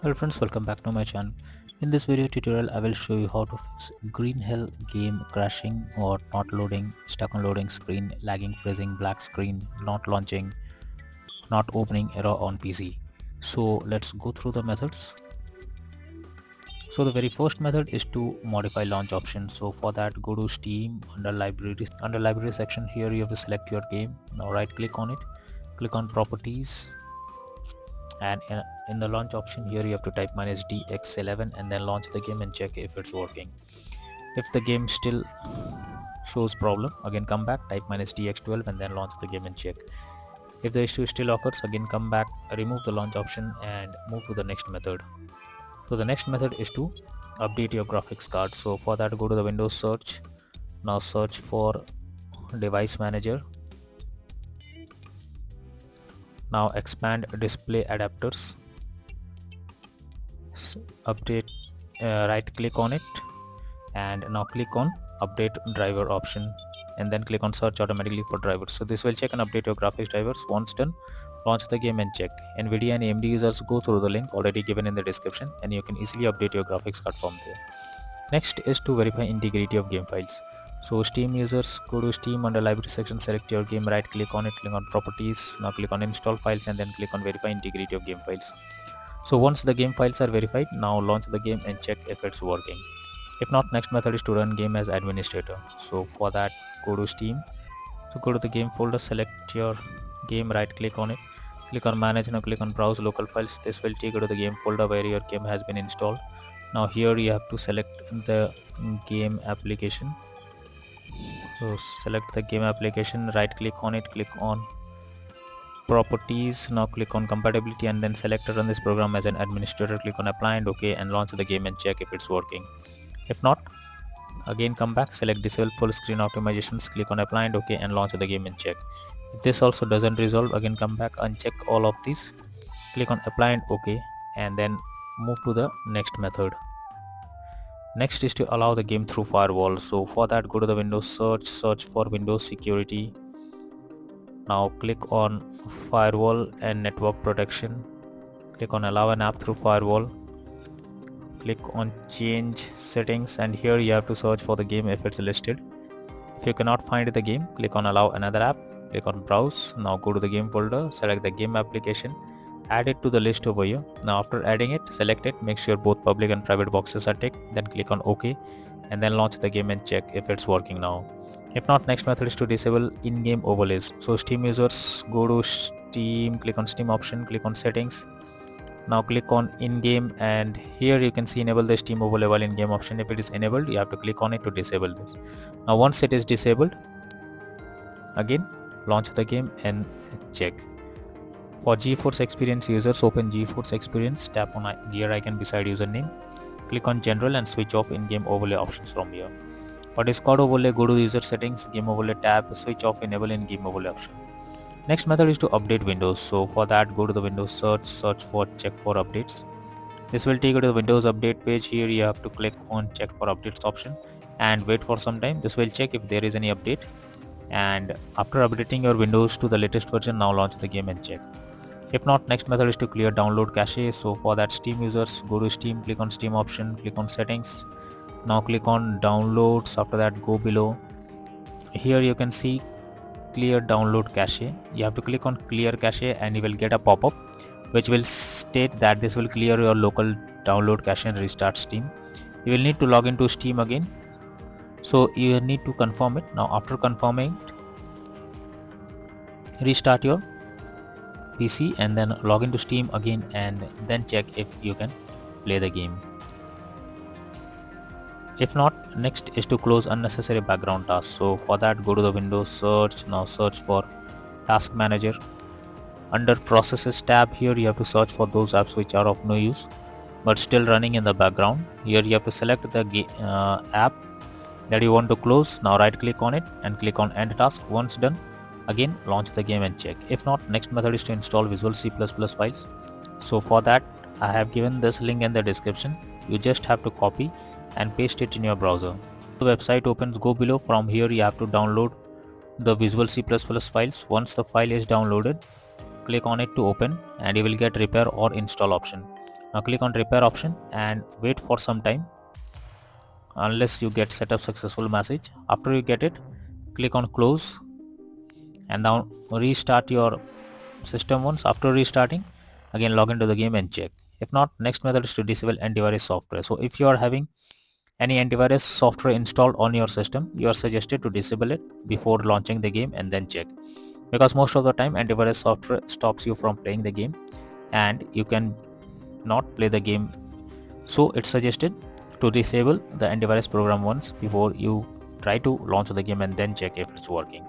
Hello friends, welcome back to my channel. In this video tutorial, I will show you how to fix green hell game crashing or not loading, stuck on loading screen, lagging, freezing, black screen, not launching, not opening error on PC. So let's go through the methods. So the very first method is to modify launch option. So for that, go to Steam under libraries. Under library section here, you have to select your game. Now right click on it, click on properties, and in the launch option here you have to type -dx11 and then launch the game and check if it's working. If the game still shows problem, again come back, type -dx12 and then launch the game and check. If the issue still occurs, again come back, remove the launch option and move to the next method. So the next method is to update your graphics card. So for that, go to the Windows search. Now search for device manager. Now expand display adapters. Update, right click on it and now click on update driver option and then click on search automatically for drivers. So this will check and update your graphics drivers. Once done, launch the game and check. Nvidia and AMD users, go through the link already given in the description and you can easily update your graphics card from there. Next is to verify integrity of game files. So Steam users, go to Steam under library section, select your game, right click on it, click on properties, now click on install files and then click on verify integrity of game files. So once the game files are verified, now launch the game and check if it's working. If not, next method is to run game as administrator. So for that, go to Steam. So go to the game folder, select your game, right click on it, click on manage, now click on browse local files. This will take you to the game folder where your game has been installed. Now here you have to select the game application. So select the game application, right click on it, click on properties, now click on compatibility and then select run this program as an administrator, click on apply and OK and launch the game and check if it's working. If not, again come back, select disable full screen optimizations, click on apply and OK and launch the game and check. If this also doesn't resolve, again come back, uncheck all of these, click on apply and OK and then move to the next method. Next is to allow the game through firewall. So for that, go to the Windows search for Windows security. Now click on firewall and network protection, click on allow an app through firewall, click on change settings and here you have to search for the game if it's listed. If you cannot find the game, click on allow another app, click on browse, now go to the game folder, select the game application, add it to the list over here. Now after adding it, select it, make sure both public and private boxes are ticked, then click on OK and then launch the game and check if it's working now. If not, next method is to disable in-game overlays. So Steam users, go to Steam, click on Steam option, click on settings, now click on in-game and here you can see enable the Steam overlay while in-game option. If it is enabled, you have to click on it to disable this. Now once it is disabled, again launch the game and check. For GeForce Experience users, open GeForce Experience, tap on gear icon beside username, click on general and switch off in-game overlay options from here. For Discord overlay, go to user settings, game overlay tab, switch off enable in-game overlay option. Next method is to update Windows. So for that, go to the Windows search for check for updates. This will take you to the Windows update page. Here you have to click on check for updates option and wait for some time. This will check if there is any update, and after updating your Windows to the latest version, now launch the game and check. If not, next method is to clear download cache. So for that, Steam users, go to Steam, click on Steam option, click on settings, now click on downloads. After that, go below, here you can see clear download cache. You have to click on clear cache and you will get a pop-up which will state that this will clear your local download cache and restart Steam. You will need to log into Steam again, so you need to confirm it. Now after confirming it, restart your PC and then log into Steam again and then check if you can play the game. If not, next is to close unnecessary background tasks. So for that, go to the Windows search, now search for task manager. Under processes tab, here you have to search for those apps which are of no use but still running in the background. Here you have to select the app that you want to close. Now right click on it and click on end task. Once done, again launch the game and check. If not, next method is to install Visual C++ files. So for that, I have given this link in the description. You just have to copy and paste it in your browser. The website opens, go below. From here you have to download the Visual C++ files. Once the file is downloaded, click on it to open and you will get repair or install option. Now click on repair option and wait for some time unless you get setup successful message. After you get it, click on close and now restart your system once. After restarting, again log into the game and check. If not, next method is to disable antivirus software. So if you are having any antivirus software installed on your system, you are suggested to disable it before launching the game and then check, because most of the time antivirus software stops you from playing the game and you can not play the game. So it's suggested to disable the antivirus program once before you try to launch the game and then check if it's working.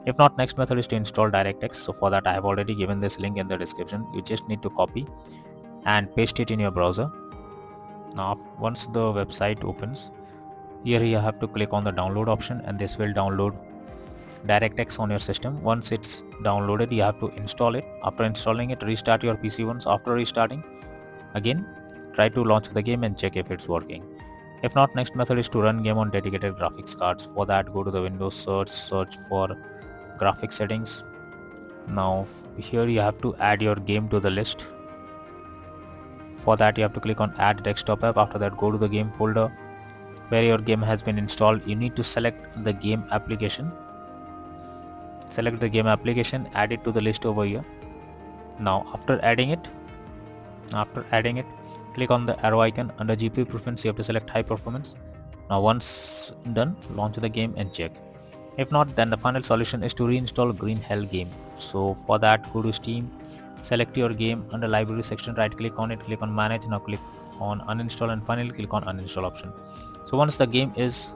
If not, next method is to install DirectX. So for that I have already given this link in the description. You just need to copy and paste it in your browser. Now once the website opens, here you have to click on the download option and this will download DirectX on your system. Once it's downloaded, you have to install it. After installing it, restart your PC once. After restarting, again try to launch the game and check if it's working. If not, next method is to run game on dedicated graphics cards. For that, go to the Windows search for graphics settings. Now here you have to add your game to the list. For that you have to click on add desktop app. After that, go to the game folder where your game has been installed. You need to select the game application. Select the game application, add it to the list over here. Now after adding it, click on the arrow icon. Under GPU preference, you have to select high performance. Now once done, launch the game and check. If not, then the final solution is to reinstall Green Hell game. So for that, go to Steam, select your game. Under library section, right click on it, click on manage. Now click on uninstall and finally click on uninstall option. So once the game is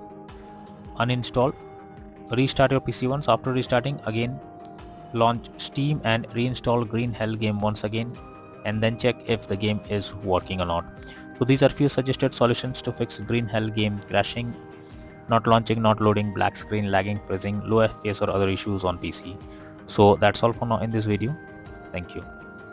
uninstalled, restart your PC once. After restarting, again launch Steam and reinstall Green Hell game once again and then check if the game is working or not. So these are few suggested solutions to fix Green Hell game crashing, not launching, not loading, black screen, lagging, freezing, low FPS or other issues on PC. So that's all for now in this video. Thank you.